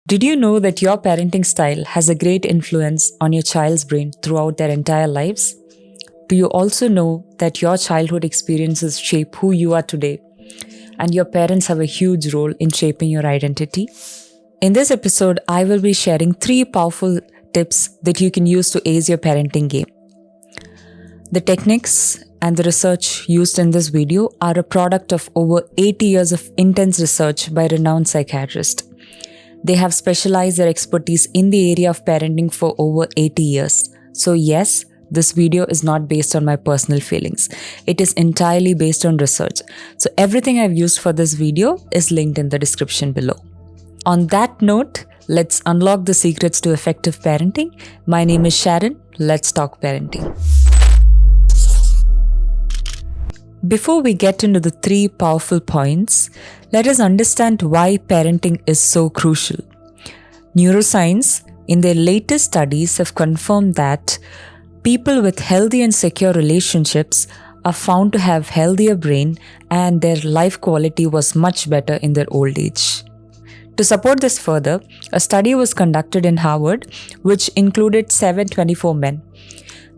Did you know that your parenting style has a great influence on your child's brain throughout their entire lives? Do you also know that your childhood experiences shape who you are today, and your parents have a huge role in shaping your identity? In this episode, I will be sharing 3 powerful tips that you can use to ace your parenting game. The techniques and the research used in this video are a product of over 80 years of intense research by renowned psychiatrists. They have specialized their expertise in the area of parenting for over 80 years. So yes, this video is not based on my personal feelings. It is entirely based on research. So everything I've used for this video is linked in the description below. On that note, let's unlock the secrets to effective parenting. My name is Sharon. Let's talk parenting. Before we get into the 3 powerful points, let us understand why parenting is so crucial. Neuroscience, in their latest studies, have confirmed that people with healthy and secure relationships are found to have healthier brain and their life quality was much better in their old age. To support this further, a study was conducted in Harvard which included 724 men.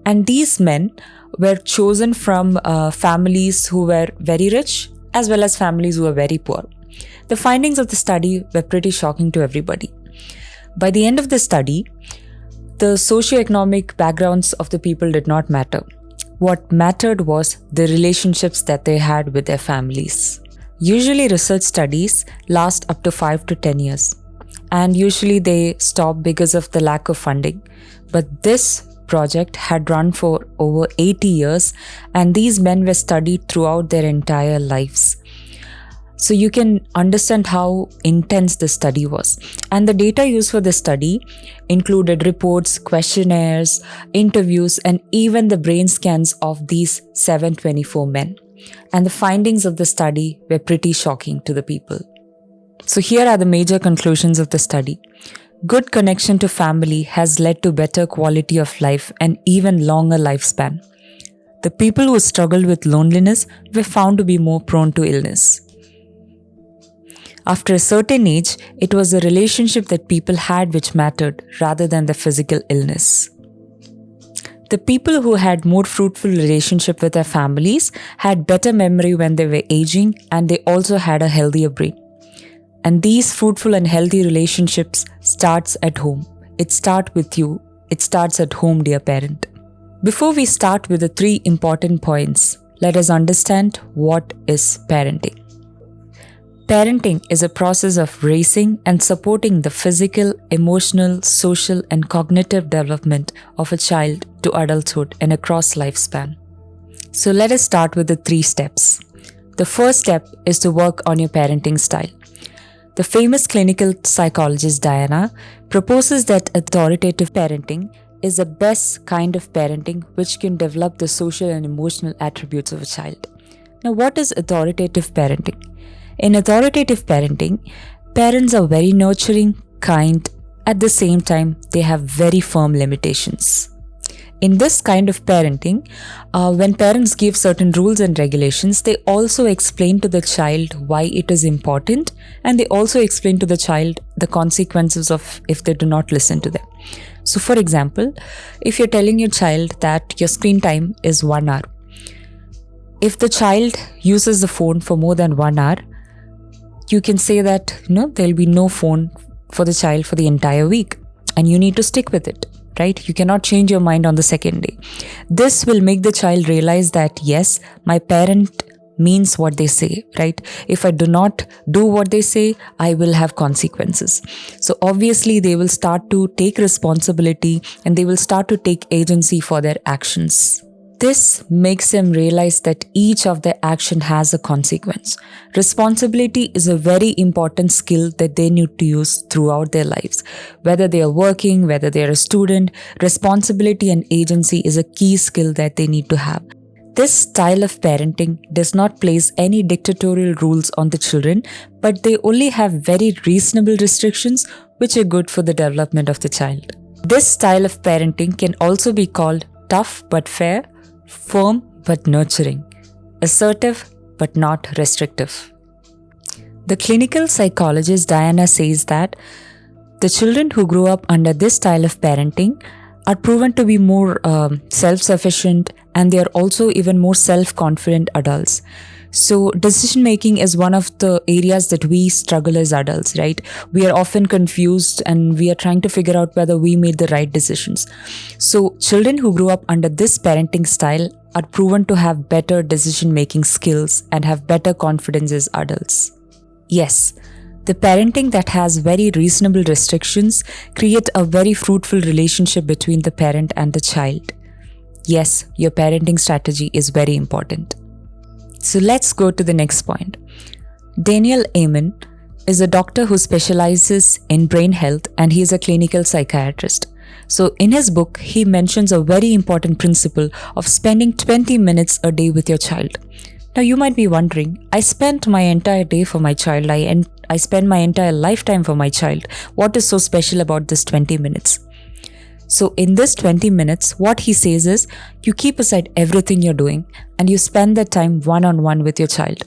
And these men were chosen from families who were very rich as well as families who were very poor. The findings of the study were pretty shocking to everybody. By the end of the study, the socioeconomic backgrounds of the people did not matter. What mattered was the relationships that they had with their families. Usually research studies last up to 5 to 10 years, and usually they stop because of the lack of funding. But this project had run for over 80 years, and these men were studied throughout their entire lives. So you can understand how intense this study was. And the data used for this study included reports, questionnaires, interviews, and even the brain scans of these 724 men. And the findings of the study were pretty shocking to the people. So here are the major conclusions of the study. Good connection to family has led to better quality of life and even longer lifespan. The people who struggled with loneliness were found to be more prone to illness. After a certain age, it was the relationship that people had which mattered rather than the physical illness. The people who had more fruitful relationship with their families had better memory when they were aging, and they also had a healthier brain. And these fruitful and healthy relationships starts at home. It starts with you. It starts at home, dear parent. Before we start with the 3 important points, let us understand what is parenting. Parenting is a process of raising and supporting the physical, emotional, social, and cognitive development of a child to adulthood and across lifespan. So let us start with the 3 steps. The first step is to work on your parenting style. The famous clinical psychologist Diana proposes that authoritative parenting is the best kind of parenting which can develop the social and emotional attributes of a child. Now, what is authoritative parenting? In authoritative parenting, parents are very nurturing, kind. At the same time, they have very firm limitations. In this kind of parenting, when parents give certain rules and regulations, they also explain to the child why it is important, and they also explain to the child the consequences of if they do not listen to them. So for example, if you're telling your child that your screen time is 1 hour, if the child uses the phone for more than 1 hour, you can say that there'll be no phone for the child for the entire week, and you need to stick with it. Right? You cannot change your mind on the second day. This will make the child realize that yes, my parent means what they say, right? If I do not do what they say, I will have consequences. So obviously they will start to take responsibility and they will start to take agency for their actions. This makes them realize that each of their action has a consequence. Responsibility is a very important skill that they need to use throughout their lives. Whether they are working, whether they are a student, responsibility and agency is a key skill that they need to have. This style of parenting does not place any dictatorial rules on the children, but they only have very reasonable restrictions which are good for the development of the child. This style of parenting can also be called tough but fair, firm but nurturing, assertive but not restrictive. The clinical psychologist Diana says that The children who grow up under this style of parenting are proven to be more self-sufficient, and they are also even more self-confident adults. So decision making is one of the areas that we struggle as adults, right? We are often confused and we are trying to figure out whether we made the right decisions. So children who grew up under this parenting style are proven to have better decision making skills and have better confidence as adults. Yes, the parenting that has very reasonable restrictions create a very fruitful relationship between the parent and the child. Yes, your parenting strategy is very important. So let's go to the next point. Daniel Amen is a doctor who specializes in brain health, and he is a clinical psychiatrist. So in his book, he mentions a very important principle of spending 20 minutes a day with your child. Now you might be wondering, I spent my entire day for my child, I spend my entire lifetime for my child. What is so special about this 20 minutes? So in this 20 minutes, what he says is, you keep aside everything you're doing and you spend that time one-on-one with your child.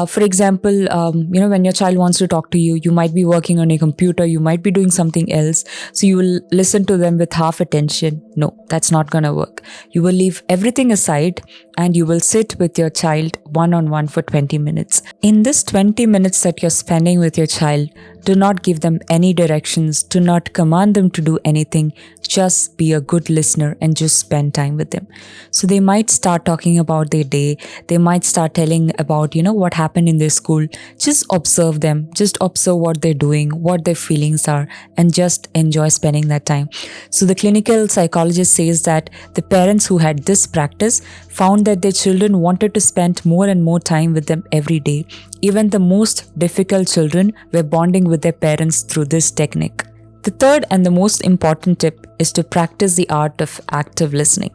For example, when your child wants to talk to you, you might be working on a computer, you might be doing something else. So you will listen to them with half attention. No, that's not going to work. You will leave everything aside and you will sit with your child one-on-one for 20 minutes. In this 20 minutes that you're spending with your child, do not give them any directions. Do not command them to do anything. Just be a good listener and just spend time with them. So they might start talking about their day. They might start telling about, what happened in their school. Just observe them. Just observe what they're doing, what their feelings are, and just enjoy spending that time. So the clinical psychologist says that the parents who had this practice found that their children wanted to spend more and more time with them every day. Even the most difficult children were bonding with their parents through this technique. The third and the most important tip is to practice the art of active listening.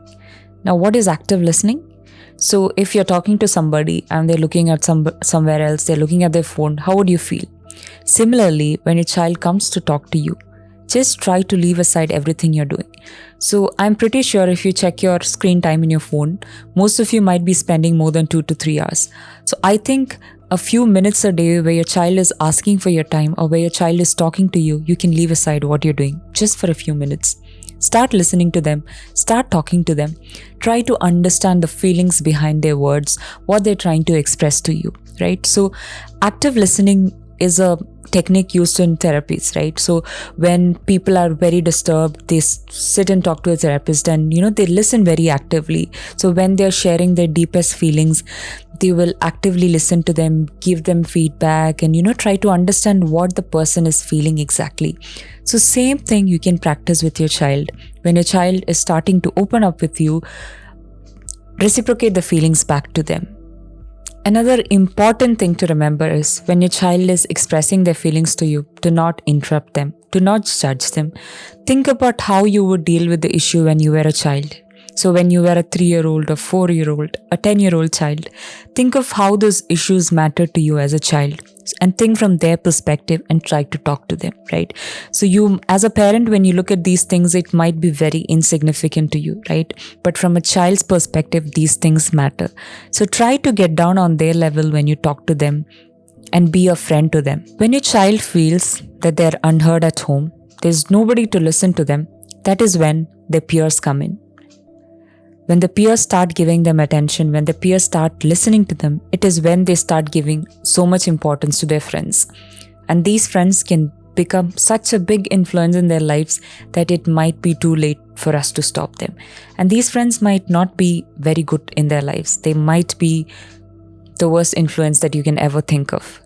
Now, what is active listening? So if you're talking to somebody and they're looking at somewhere else, they're looking at their phone, how would you feel? Similarly, when your child comes to talk to you, just try to leave aside everything you're doing. So I'm pretty sure if you check your screen time in your phone, most of you might be spending more than 2 to 3 hours. So I think a few minutes a day where your child is asking for your time or where your child is talking to you, you can leave aside what you're doing just for a few minutes. Start listening to them. Start talking to them. Try to understand the feelings behind their words, what they're trying to express to you, right? So active listening is a technique used in therapies, right? So when people are very disturbed, they sit and talk to a therapist and, they listen very actively. So when they're sharing their deepest feelings, they will actively listen to them, give them feedback and, try to understand what the person is feeling exactly. So same thing you can practice with your child. When your child is starting to open up with you, reciprocate the feelings back to them. Another important thing to remember is when your child is expressing their feelings to you, do not interrupt them. Do not judge them. Think about how you would deal with the issue when you were a child. So when you were a 3-year-old, a 4-year-old, a 10-year-old child, think of how those issues matter to you as a child and think from their perspective and try to talk to them, right? So you, as a parent, when you look at these things, it might be very insignificant to you, right? But from a child's perspective, these things matter. So try to get down on their level when you talk to them and be a friend to them. When your child feels that they're unheard at home, there's nobody to listen to them, that is when their peers come in. When the peers start giving them attention, when the peers start listening to them, it is when they start giving so much importance to their friends. And these friends can become such a big influence in their lives that it might be too late for us to stop them. And these friends might not be very good in their lives. They might be the worst influence that you can ever think of.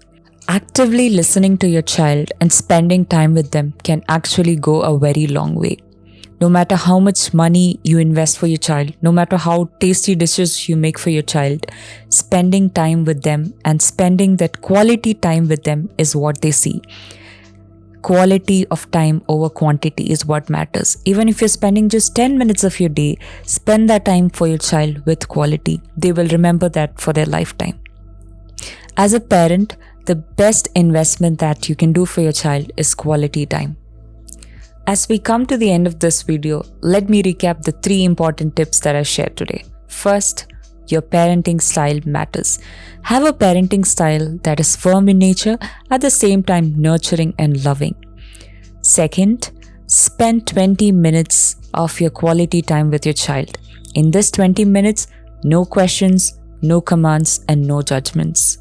Actively listening to your child and spending time with them can actually go a very long way. No matter how much money you invest for your child, no matter how tasty dishes you make for your child, spending time with them and spending that quality time with them is what they see. Quality of time over quantity is what matters. Even if you're spending just 10 minutes of your day, spend that time for your child with quality. They will remember that for their lifetime. As a parent, the best investment that you can do for your child is quality time. As we come to the end of this video, let me recap the 3 important tips that I shared today. First, your parenting style matters. Have a parenting style that is firm in nature, at the same time nurturing and loving. Second, spend 20 minutes of your quality time with your child. In this 20 minutes, no questions, no commands, and no judgments.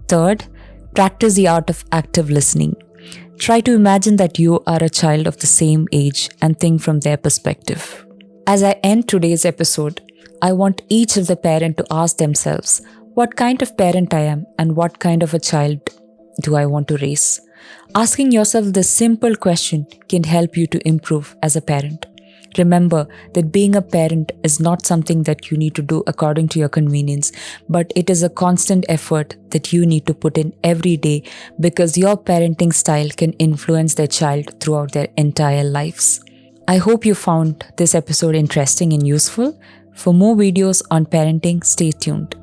Third, practice the art of active listening. Try to imagine that you are a child of the same age and think from their perspective. As I end today's episode, I want each of the parent to ask themselves, what kind of parent I am and what kind of a child do I want to raise? Asking yourself this simple question can help you to improve as a parent. Remember that being a parent is not something that you need to do according to your convenience, but it is a constant effort that you need to put in every day because your parenting style can influence their child throughout their entire lives. I hope you found this episode interesting and useful. For more videos on parenting, stay tuned.